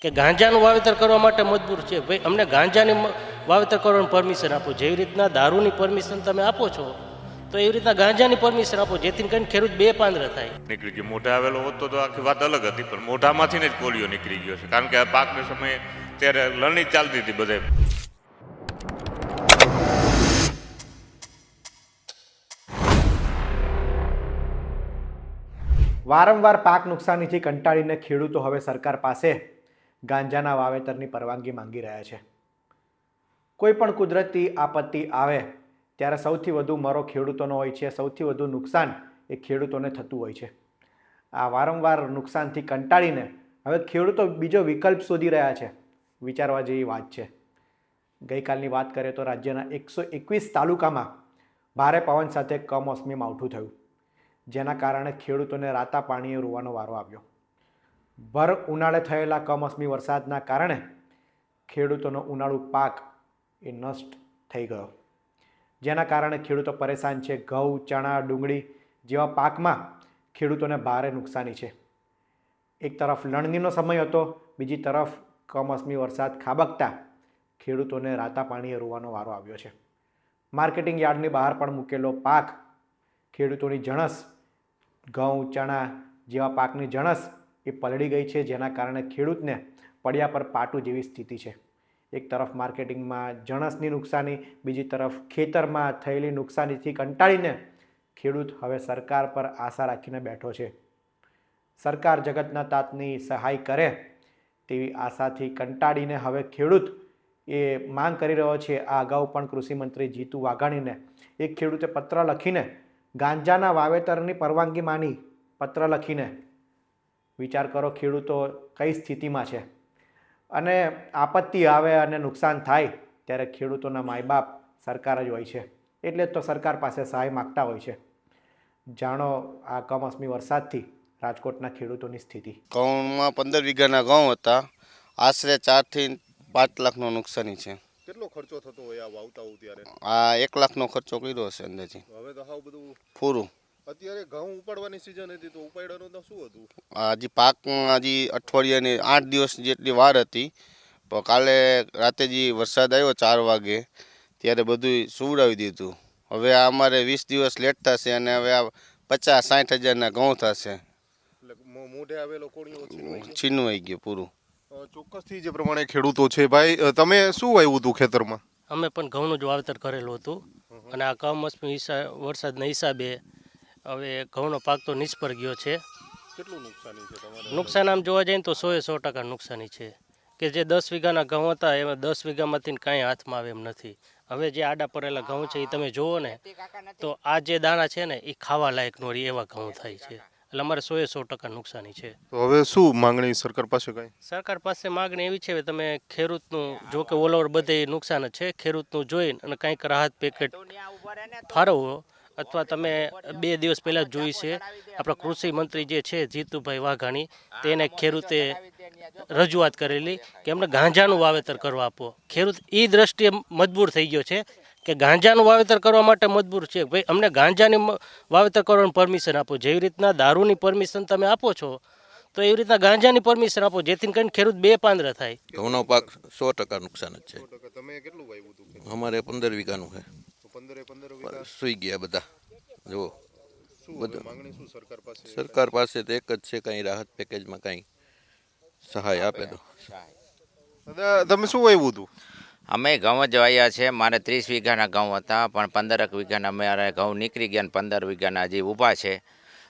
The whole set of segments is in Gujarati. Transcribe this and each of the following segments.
કે ગાંજાનું વાવેતર કરવા માટે મજબૂર છે ભાઈ, અમને ગાંજાની વાવેતર કરવાની પરમિશન આપો. જેવી રીતના દારૂની પરમિશન તમે આપો છો તો એવી રીતના ગાંજાની પરમિશન આપો, જેથી કરીને ખેડૂત બે પાંદરા થાય. નીકળી ગયો. મોઢા આવેલો હોત તો આખી વાત અલગ હતી, પણ મોઢામાંથી જ પોલિયો નીકળી ગયો છે, કારણ કે આ પાકના સમયે ત્યારે લણણી ચાલતી હતી બધે. વારંવાર પાક નુકસાનીથી કંટાળીને ખેડૂતો હવે સરકાર પાસે ગાંજાના વાવેતરની પરવાનગી માંગી રહ્યા છે. કોઈ પણ કુદરતી આપત્તિ આવે ત્યારે સૌથી વધુ મરો ખેડૂતોનો હોય છે, સૌથી વધુ નુકસાન એ ખેડૂતોને થતું હોય છે. આ વારંવાર નુકસાનથી કંટાળીને હવે ખેડૂતો બીજો વિકલ્પ શોધી રહ્યા છે. વિચારવા જેવી વાત છે. ગઈકાલની વાત કરીએ તો રાજ્યના 121 તાલુકામાં ભારે પવન સાથે કમોસમી માવઠું થયું, જેના કારણે ખેડૂતોને રાતા પાણીએ રોવાનો વારો આવ્યો. ભર ઉનાળે થયેલા કમોસમી વરસાદના કારણે ખેડૂતોનો ઉનાળુ પાક એ નષ્ટ થઈ ગયો, જેના કારણે ખેડૂતો પરેશાન છે. ઘઉં, ચણા, ડુંગળી જેવા પાકમાં ખેડૂતોને ભારે નુકસાની છે. એક તરફ લણણીનો સમય હતો, બીજી તરફ કમોસમી વરસાદ ખાબકતા ખેડૂતોને રાતા પાણીએ રોવાનો વારો આવ્યો છે. માર્કેટિંગ યાર્ડની બહાર પણ મૂકેલો પાક, ખેડૂતોની જણસ, ઘઉં, ચણા જેવા પાકની જણસ એ પલળી ગઈ છે, જેના કારણે ખેડૂતને પડ્યા પર પાટું જેવી સ્થિતિ છે. એક તરફ માર્કેટિંગમાં જણસની નુકસાની, બીજી તરફ ખેતરમાં થયેલી નુકસાનીથી કંટાળીને ખેડૂત હવે સરકાર પર આશા રાખીને બેઠો છે. સરકાર જગતના તાતની સહાય કરે તેવી આશાથી કંટાળીને હવે ખેડૂત એ માંગ કરી રહ્યો છે. આ અગાઉ પણ કૃષિમંત્રી જીતુ વાઘાણીને એક ખેડૂતે પત્ર લખીને ગાંજાના વાવેતરની પરવાનગી માંગી. પત્ર લખીને વિચાર કરો ખેડૂતો કઈ સ્થિતિમાં છે. અને આપત્તિ આવે અને નુકસાન થાય ત્યારે ખેડૂતોના માય બાપ સરકાર જ હોય છે, એટલે જ તો સરકાર પાસે સહાય માગતા હોય છે. જાણો આ કમોસમી વરસાદથી રાજકોટના ખેડૂતોની સ્થિતિ. ઘઉંમાં 15 વીઘાના ઘઉં હતા, આશરે 4 થી 5 લાખનો નુકસાની છે. કેટલો ખર્ચો થતો હોય આ વાવતા હોય ત્યારે? આ 1 લાખનો ખર્ચો કર્યો હશે અંદાજે. હવે તો હાવ બધું પૂરું. અત્યારે ઘઉં ઉપાડવાની સિઝન હતી તો ઉપાડવાનું તો શું હતું? હજી પાક હજી અઠવાડિયાની 8 દિવસ જેટલી વાર હતી, પણ કાલે રાતે જે વરસાદ આવ્યો 4 વાગે ત્યારે બધું સુવડાવી દીધું. હવે આ અમારે 20 દિવસ લેટ થશે અને હવે આ 50-60 હજારના ઘઉં થશે. એટલે મોઢે આવેલો કોળિયો છીનવાઈ ગયું પૂરું. ચોક્કસથી જે પ્રમાણે ખેડૂતો છે ભાઈ, તમે શું વાવ્યું હતું ખેતરમાં? અમે પણ ઘઉંનું જ વાવેતર કરેલું હતું, અને આ કમોસમી વરસાદના હિસાબે હવે ઘઉંનો પાક તો નિષ્ફળ ગયો છે. કેટલું નુકસાની છે તમારે? નુકસાન આમ જોવા જઈએ તો 100% નુકસાની છે. કે જે 10 વીઘાના ઘઉં હતા એમાં 10 વીઘામાંથી કાંઈ હાથમાં આવે એમ નથી. હવે જે આડા પડેલા ઘઉં છે એ તમે જુઓ ને તો આ જે દાણા છે ને એ ખાવા લાયક નો રહે એવા ઘઉં થાય છે. એટલે અમારે 100% નુકસાની છે. તો હવે શું માંગણી સરકાર પાસે કઈ? સરકાર પાસે માગણી એવી છે કે તમે ખેડૂતનું, જો કે ઓલ ઓવર બધે નુકસાન જ છે, ખેડૂતનું જોઈને અને કંઈક રાહત પેકેટ ફાળવો, અથવા તમે 2 દિવસ પહેલાં જોઈ છે આપણા કૃષિ મંત્રી જે છે જીતુભાઈ વાઘાણી, તેને ખેડૂતે રજૂઆત કરેલી કે અમને ગાંજાનું વાવેતર કરવા આપો. ખેડૂત એ દ્રષ્ટિએ મજબૂર થઈ ગયો છે કે ગાંજાનું વાવેતર કરવા માટે મજબૂર છે ભાઈ, અમને ગાંજાની વાવેતર કરવાની પરમિશન આપો. જેવી રીતના દારૂની પરમિશન તમે આપો છો તો એવી રીતના ગાંજાની પરમિશન આપો, જેથી કરીને ખેડૂત બે પાંદરા થાય. ઘઉંનો પાક 100% નુકસાન જ છે. તમે કેટલું વાવ્યું હતું? અમારે 15 વીઘાનું છે. 15 વીઘા સુઈ ગયા બધા. જુઓ શું બધું. માંગણી શું સરકાર પાસે? સરકાર પાસે તો એક જ છે, કંઈ રાહત પેકેજમાં કંઈ સહાય આપે તો. દાદા તમે શું વાવ્યું હતું? અમે ઘઉં જ વાવ્યા છે. મારે 30 વીઘાના ઘઉં હતા, પણ 15 વીઘાના મારે ઘઉં નીકળી ગયા, 15 વીઘાના હજી ઊભા છે.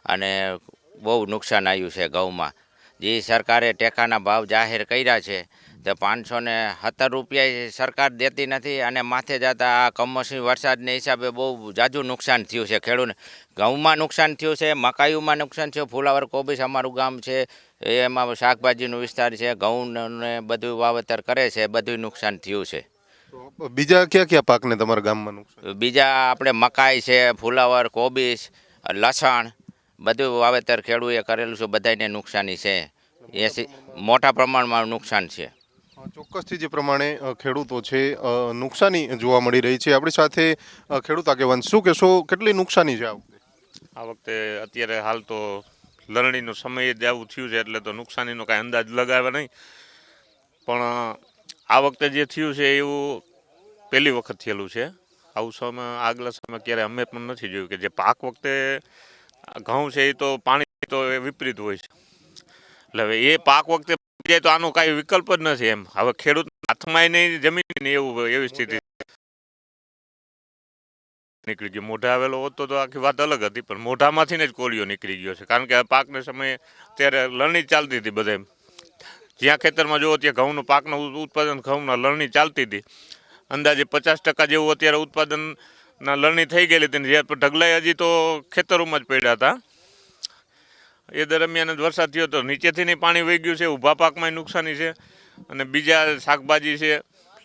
અને બહુ નુકસાન આવ્યું છે ઘઉંમાં. જે સરકારે ટેકાના ભાવ જાહેર કર્યા છે તે 517 રૂપિયા સરકાર દેતી નથી, અને માથે જતા આ કમોસમી વરસાદને હિસાબે બહુ જાજુ નુકસાન થયું છે ખેડૂતને. ઘઉંમાં નુકસાન થયું છે, મકાઈમાં નુકસાન થયું, ફુલાવર કોબીસ અમારું ગામ છે એમાં શાકભાજીનો વિસ્તાર છે, ઘઉંને બધું વાવેતર કરે છે, બધું નુકસાન થયું છે. બીજા કયા કયા પાકને તમારા ગામમાં નુકસાન? બીજા આપણે મકાઈ છે, ફુલાવર, કોબીસ, લસણ બધું વાવેતર ખેડૂએ કરેલું છે, બધાને નુકસાની છે. એ મોટા પ્રમાણમાં નુકસાન છે. ચોક્કસથી જે પ્રમાણે ખેડૂતો છે નુકસાની જોવા મળી રહી છે. આપણી સાથે ખેડૂત આગેવાન, શું કહેશો, કેટલી નુકસાની છે આ વખતે અત્યારે હાલ તો લણણીનો સમય જ આવું થયું છે, એટલે તો નુકસાનીનો કાંઈ અંદાજ લગાવ્યા નહીં. પણ આ વખતે જે થયું છે એવું પહેલી વખત થયેલું છે. આવું સમય આગલા સમય ક્યારે અમે પણ નથી જોયું કે જે પાક વખતે ઘઉં છે એ તો પાણી તો એ વિપરીત હોય છે. એટલે હવે એ પાક વખતે પડી જાય તો આનો કાંઈ વિકલ્પ જ નથી એમ. હવે ખેડૂત હાથમાં નહીં જમીન નહીં એવી સ્થિતિ નીકળી ગયો. મોઢા આવેલો હોત તો આખી વાત અલગ હતી, પણ મોઢામાંથી જ કોળિયો નીકળી ગયો છે. કારણ કે આ પાકને સમયે ત્યારે લણણી જ ચાલતી હતી બધે. જ્યાં ખેતરમાં જુઓ ત્યાં ઘઉંનું પાકનું ઉત્પાદન ઘઉંના લણણી ચાલતી હતી. અંદાજે 50% જેવું અત્યારે ઉત્પાદનના લણણી થઈ ગયેલી હતી. જે ઢગલાઈ હજી તો ખેતરોમાં જ પડ્યા હતા. એ દરમિયાન જ વરસાદ થયો તો નીચેથી નહીં પાણી વહી ગયું છે. ઊભા પાકમાં નુકસાની છે અને બીજા શાકભાજી છે,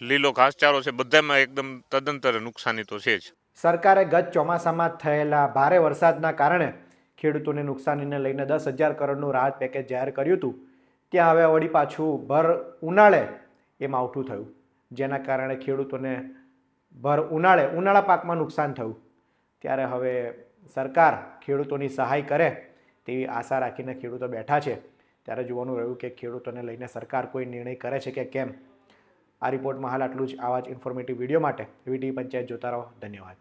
લીલો ઘાસચારો છે, બધામાં એકદમ તદંતર નુકસાની તો છે જ. સરકારે ગત ચોમાસામાં થયેલા ભારે વરસાદના કારણે ખેડૂતોને નુકસાનીને લઈને 10,000 કરોડનું રાહત પેકેજ જાહેર કર્યું હતું. ત્યાં હવે વળી પાછું ભર ઉનાળે એ માવઠું થયું, જેના કારણે ખેડૂતોને ભર ઉનાળા પાકમાં નુકસાન થયું. ત્યારે હવે સરકાર ખેડૂતોની સહાય કરે તેવી આશા રાખીને ખેડૂતો બેઠા છે. ત્યારે જોવાનું રહ્યું કે ખેડૂતોને લઈને સરકાર કોઈ નિર્ણય કરે છે કે કેમ. આ રિપોર્ટમાં હાલ આટલું જ. આવા જ ઇન્ફોર્મેટિવ વિડીયો માટે VTV પંચાયત જોતા રહો. ધન્યવાદ.